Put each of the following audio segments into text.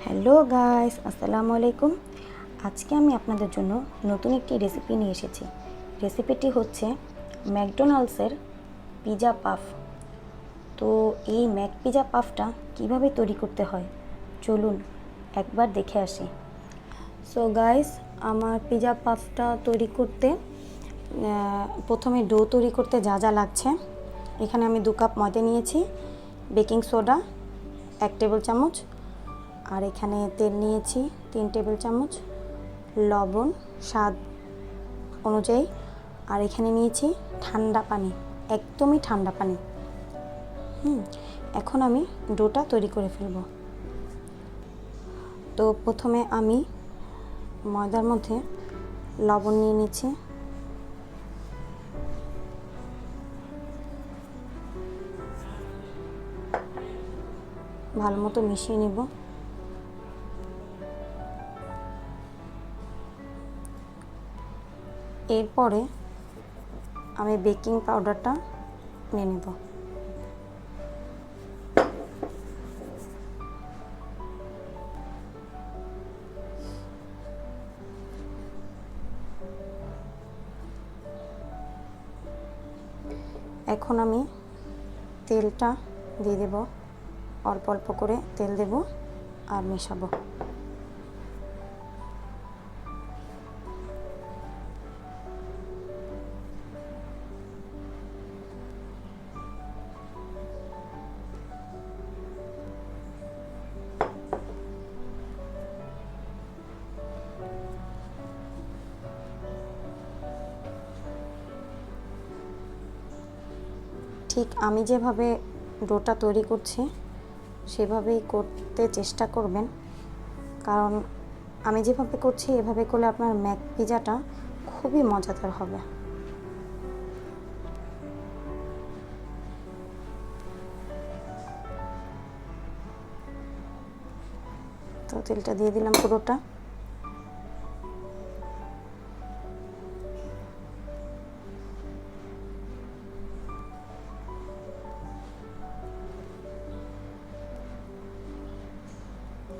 Hello guys, আসসালামু আলাইকুম। আজকে আমি আপনাদের জন্য নতুন একটি রেসিপি নিয়ে এসেছি। রেসিপিটি হচ্ছে ম্যাকডোনাল্ডসের পিৎজা পাফ। তো এই ম্যাক পিৎজা পাফটা কিভাবে তৈরি করতে হয় চলুন একবার দেখে আসি। সো গাইস, আমার পিৎজা পাফটা তৈরি করতে প্রথমে ডো তৈরি করতে যা যা লাগছে, এখানে আমি 2 কাপ ময়দা নিয়েছি, বেকিং সোডা 1 টেবিল চামচ, আর এখানে তেল নিয়েছি 3 টেবিল চামচ, লবণ স্বাদ অনুযায়ী, আর এখানে নিয়েছি ঠান্ডা পানি, একদমই ঠান্ডা পানি। এখন আমি ডোটা তৈরি করে ফেলব। তো প্রথমে আমি ময়দার মধ্যে লবণ নিয়ে নিচ্ছি, ভালো মতো মিশিয়ে নিব। এরপরে আমি বেকিং পাউডারটা নিয়ে নেব। এখন আমি তেলটা দিয়ে দেব, অল্প অল্প করে তেল দেব আর মেশাবো। ঠিক আমি যেভাবে ডোটা তৈরি করছি সেভাবেই করতে চেষ্টা করবেন, কারণ আমি যেভাবে করছি এভাবে করলে আপনার ম্যাক পিৎজাটা খুবই মজাদার হবে। তো তেলটা দিয়ে দিলাম পুরোটা।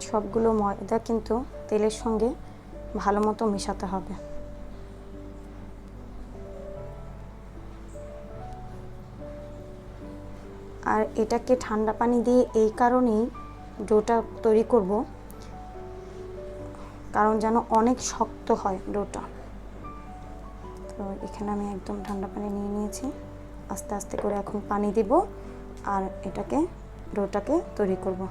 সবগুলো ময়দা কিন্তু তেলের সঙ্গে ভালো মতো মেশাতে হবে। আর এটাকে ঠান্ডা পানি দিয়ে এই কারণেই ডোটা তৈরি করব, কারণ যেন অনেক শক্ত হয় ডোটা। তো এখানে আমি একদম ঠান্ডা পানি নিয়ে নিয়েছি, আস্তে আস্তে করে এখন পানি দিব আর এটাকে ডোটাকে তৈরি করব।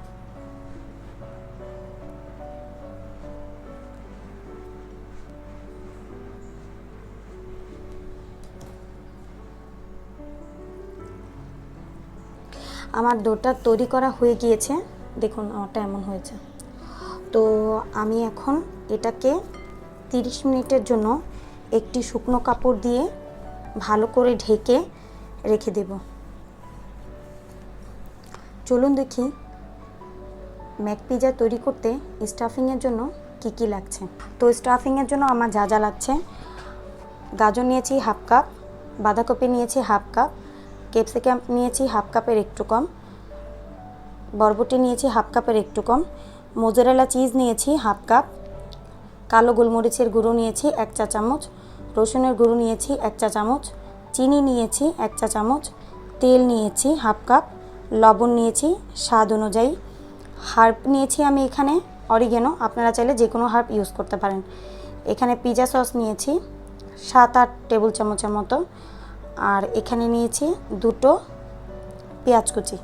আমার ডোটা তৈরি করা হয়ে গিয়েছে, দেখুন আমারটা এমন হয়েছে। তো আমি এখন এটাকে 30 মিনিটের জন্য একটি শুকনো কাপড় দিয়ে ভালো করে ঢেকে রেখে দেব। চলুন দেখি ম্যাক পিৎজা তৈরি করতে স্টাফিংয়ের জন্য কি কি লাগছে। তো স্টাফিংয়ের জন্য আমার যা যা লাগছে, গাজর নিয়েছি 1/2 কাপ, বাঁধাকপি নিয়েছি 1/2 কাপ, ক্যাপসিকাম নিয়েছি 1/2 কাপের একটু কম, বরবটি নিয়েছি 1/2 কাপের একটু কম, মোজারেলা চিজ নিয়েছি 1/2 কাপ, কালো গোলমরিচের গুঁড়ো নিয়েছি 1 চা চামচ, রসুনের গুঁড়ো নিয়েছি 1 চা চামচ, চিনি নিয়েছি 1 চা চামচ, তেল নিয়েছি 1/2 কাপ, লবণ নিয়েছি স্বাদ অনুযায়ী, হার্ব নিয়েছি আমি এখানে অরিগেনো, আপনারা চাইলে যে কোনো হার্ব ইউজ করতে পারেন। এখানে পিৎজা সস নিয়েছি 7-8 টেবিল চামচের মতো, আর এখানে নিয়েছি 2টো পেঁয়াজ কুচি।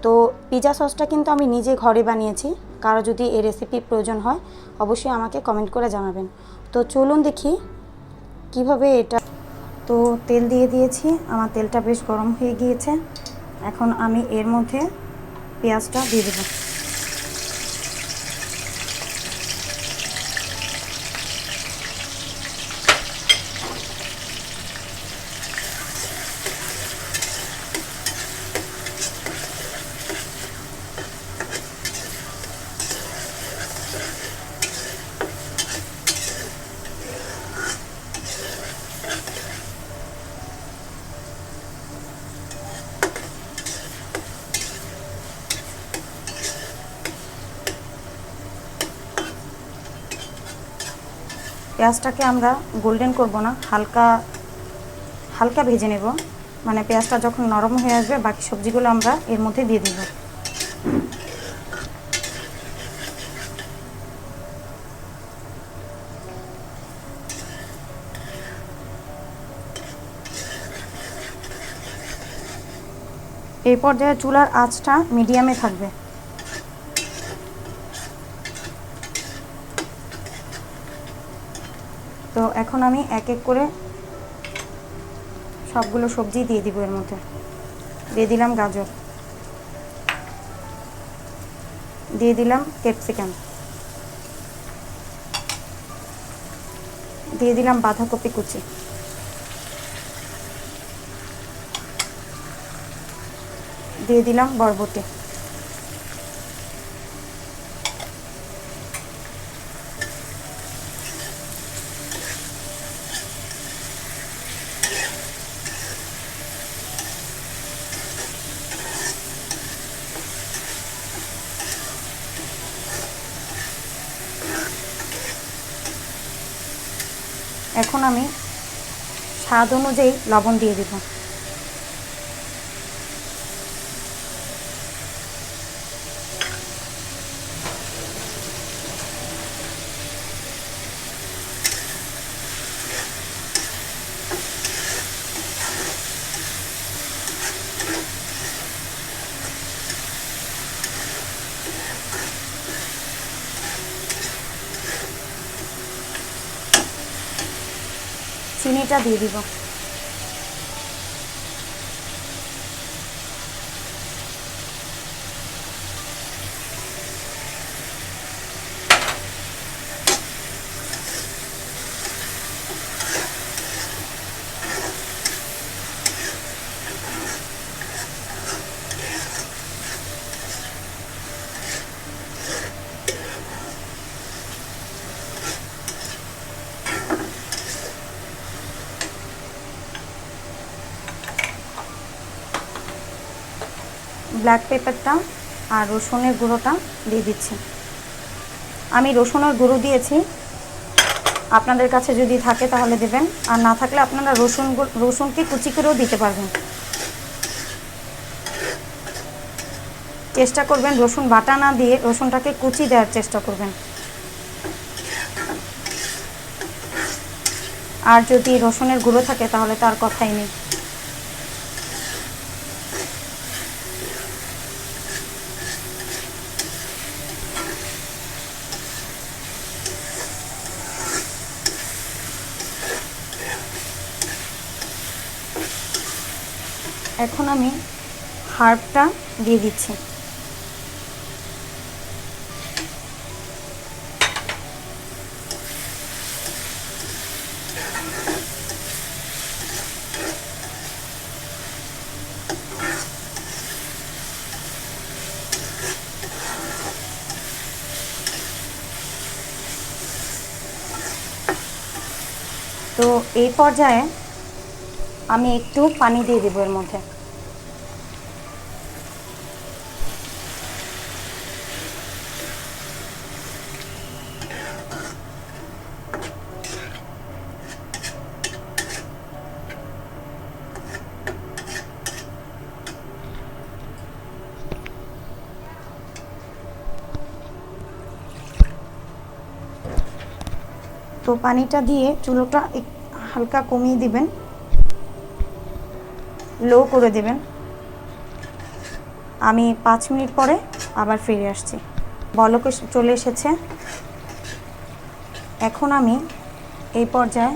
তো পিৎজা সসটা কিন্তু আমি নিজে ঘরে বানিয়েছি, কারো যদি এই রেসিপি প্রয়োজন হয় অবশ্যই আমাকে কমেন্ট করে জানাবেন। তো চলুন দেখি কিভাবে এটা। তো তেল দিয়ে দিয়েছি, আমার তেলটা বেশ গরম হয়ে গিয়েছে। এখন আমি এর মধ্যে পেঁয়াজটা দিয়ে দেব। পেঁয়াজটাকে আমরা গোল্ডেন করব না, হালকা হালকা ভেজে নেব। মানে পেঁয়াজটা যখন নরম হয়ে আসবে বাকি সবজিগুলো আমরা এর মধ্যে দিয়ে দিব। এই পর্যায়ে চুলার আঁচটা মিডিয়ামে থাকবে। তো এখন আমি এক এক করে সবগুলো সবজি দিয়ে দিব। এর মধ্যে দিয়ে দিলাম গাজর, দিয়ে দিলাম ক্যাপসিকাম, দিয়ে দিলাম বাঁধাকপি কুচি, দিয়ে দিলাম বরবটি, এখন আমি স্বাদ অনুযায়ী লবণ দিয়ে দিব। চিনিটা দিয়ে দিব। ব্ল্যাক পেপারটা আর রসুনের গুঁড়োটা দিয়ে দিচ্ছি। আমি রসুনের গুঁড়ো দিয়েছি, আপনাদের কাছে যদি থাকে তাহলে দেবেন, আর না থাকলে আপনারা রসুনকে কুচি করেও দিতে পারবেন। চেষ্টা করবেন রসুন বাটা না দিয়ে রসুনটাকে কুচি দেওয়ার চেষ্টা করবেন। আর যদি রসুনের গুঁড়ো থাকে তাহলে তার কথাই নেই। এখন আমি হার্বটা দিয়ে দিচ্ছি। তো এই পর্যায়ে আমি একটু পানি দিয়ে দেবো এর মধ্যে। তো পানিটা দিয়ে চুলোটা হালকা কমিয়ে দিবেন, লো করে দেবেন। আমি 5 মিনিট পরে আবার ফিরে আসছি। বলক চলে এসেছে। এখন আমি এই পর্যায়ে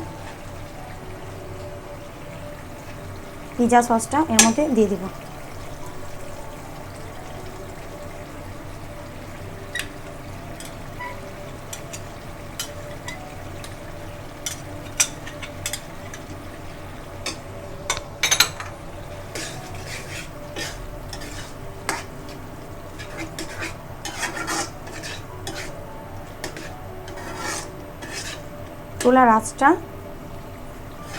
পিৎজা সসটা এর মধ্যে দিয়ে দিব। চুলার আঁচটা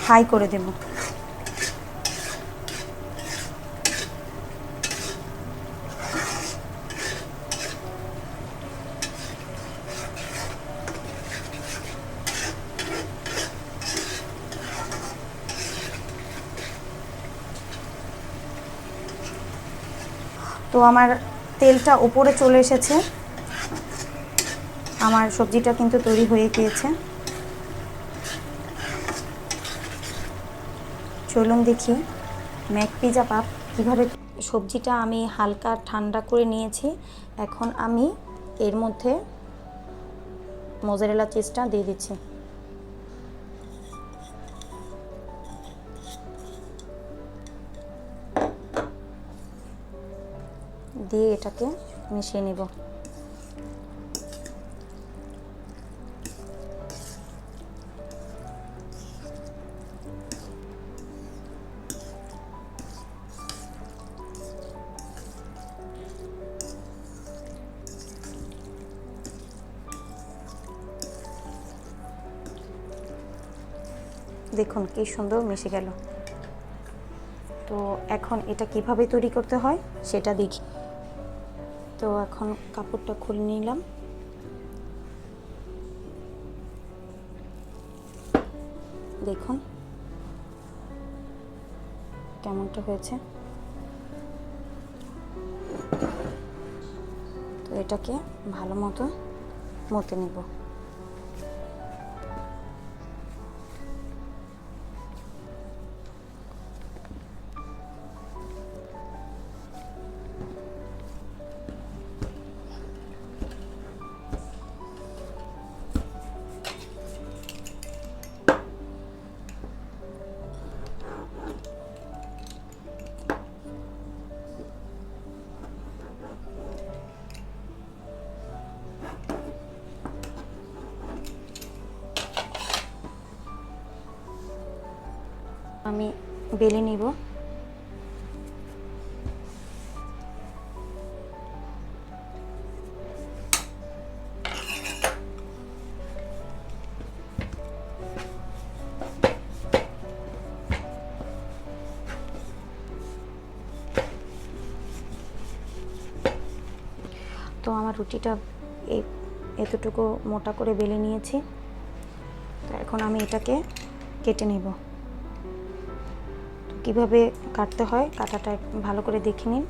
হাই করে দেব। তো আমার তেলটা উপরে চলে এসেছে, আমার সবজিটা কিন্তু তৈরি হয়ে গিয়েছে। চলুন দেখি ম্যাক পিজা পাপ কীভাবে। সবজিটা আমি হালকা ঠান্ডা করে নিয়েছি। এখন আমি এর মধ্যে মোজারেলা চিজটা দিয়ে দিচ্ছি। দিয়ে এটাকে মিশিয়ে নেব। দেখুন কি সুন্দর মিশে গেল। তো এখন এটা কিভাবে তৈরি করতে হয় সেটা দেখি। তো এখন কাপড়টা খুলে নিলাম। দেখুন কেমনটা হয়েছে। তো এটাকে ভালো মতো মতে নেব। আমি বেলে নিব। তো আমার রুটিটা এতটুকু মোটা করে বেলে নিয়েছি। তো এখন আমি এটাকে কেটে নেব। কিভাবে কাটতে হয় কাটাটা ভালো করে দেখে নিন।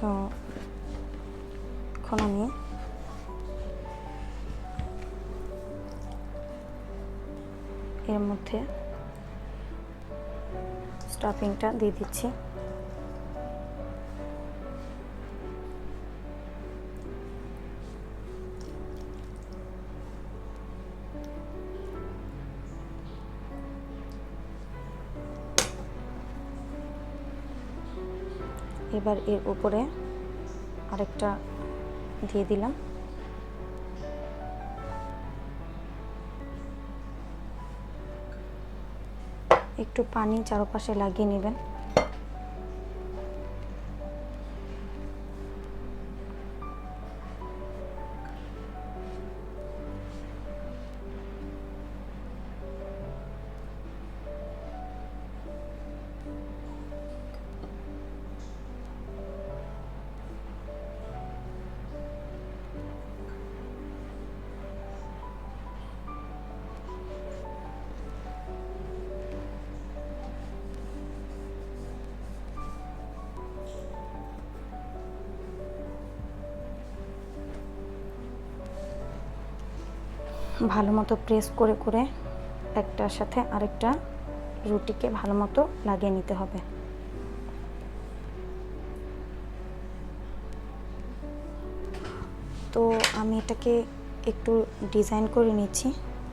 তো এখন আমি এর মধ্যে স্টাফিংটা দিয়ে দিচ্ছি। এবার এর উপরে আরেকটা দিয়ে দিলাম। একটু পানি চারপাশে লাগিয়ে নেবেন। ভালো মতো প্রেস করে করে একটার সাথে আরেকটা রুটিকে ভালো মতো লাগিয়ে নিতে হবে। তো আমি এটাকে একটু ডিজাইন করে নিচ্ছি,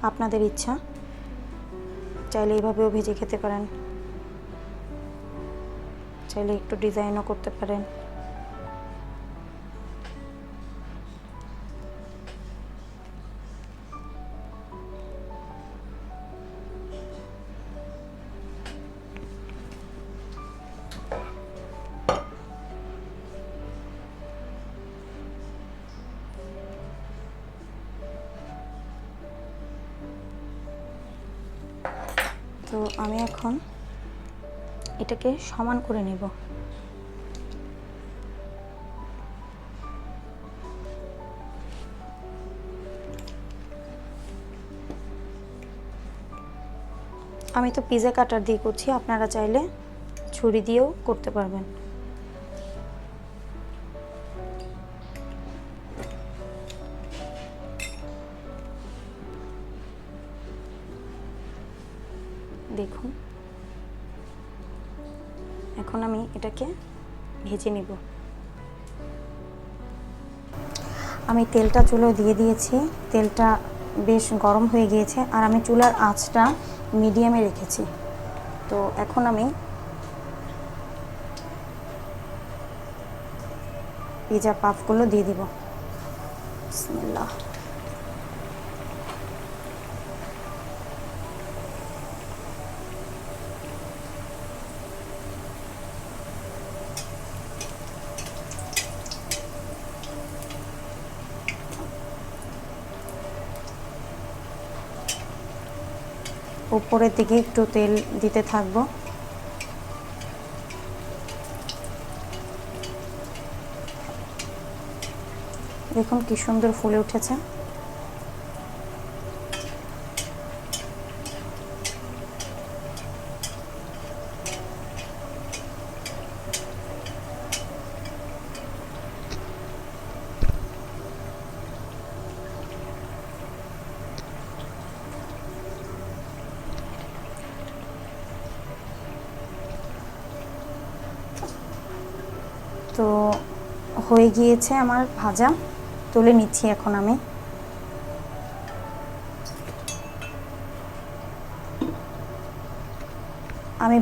আপনাদের ইচ্ছা, চাইলে এইভাবেও ভেজে খেতে পারেন, চাইলে একটু ডিজাইনও করতে পারেন। তো আমি এখন এটাকে সমান করে নেব। আমি তো পিৎজা কাটার দিয়ে করছি, আপনারা চাইলে ছুরি দিয়েও করতে পারবেন। দেখুন, এখন আমি এটাকে ভেজে নিব। আমি তেলটা চুলোয় দিয়ে দিয়েছি, তেলটা বেশ গরম হয়ে গিয়েছে, আর আমি চুলার আঁচটা মিডিয়ামে রেখেছি। তো এখন আমি পিৎজা পাফগুলো দিয়ে দিব। বিসমিল্লাহ। উপরের দিকে একটু তেল দিতে থাকবো। দেখুন কি সুন্দর ফুলে উঠেছে। তো হয়ে গিয়েছে আমার ভাজা, তুলে নিচ্ছি এখন আমি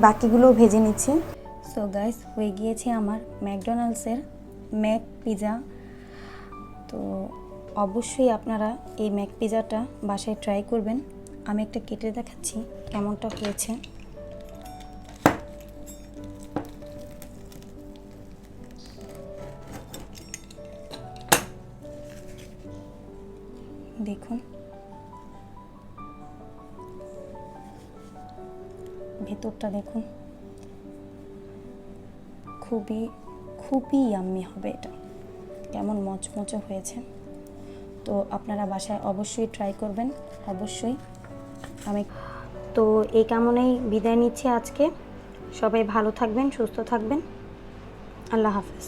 বাকিগুলোও ভেজে নিচ্ছি। সো গাইস, হয়ে গিয়েছে আমার ম্যাকডোনাল্ডসের ম্যাক পিৎজা। তো অবশ্যই আপনারা এই ম্যাক পিৎজাটা বাসায় ট্রাই করবেন। আমি একটা কেটে দেখাচ্ছি কেমনটা হয়েছে। দেখুন, ভেতরটা দেখুন, খুবই খুবই ইয়াম্মি হবে এটা। কেমন মচমচে হয়েছে। তো আপনারা বাসায় অবশ্যই ট্রাই করবেন, অবশ্যই। আমি তো এই কামনেই বিদায় নিচ্ছি আজকে। সবাই ভালো থাকবেন, সুস্থ থাকবেন। আল্লাহ হাফেজ।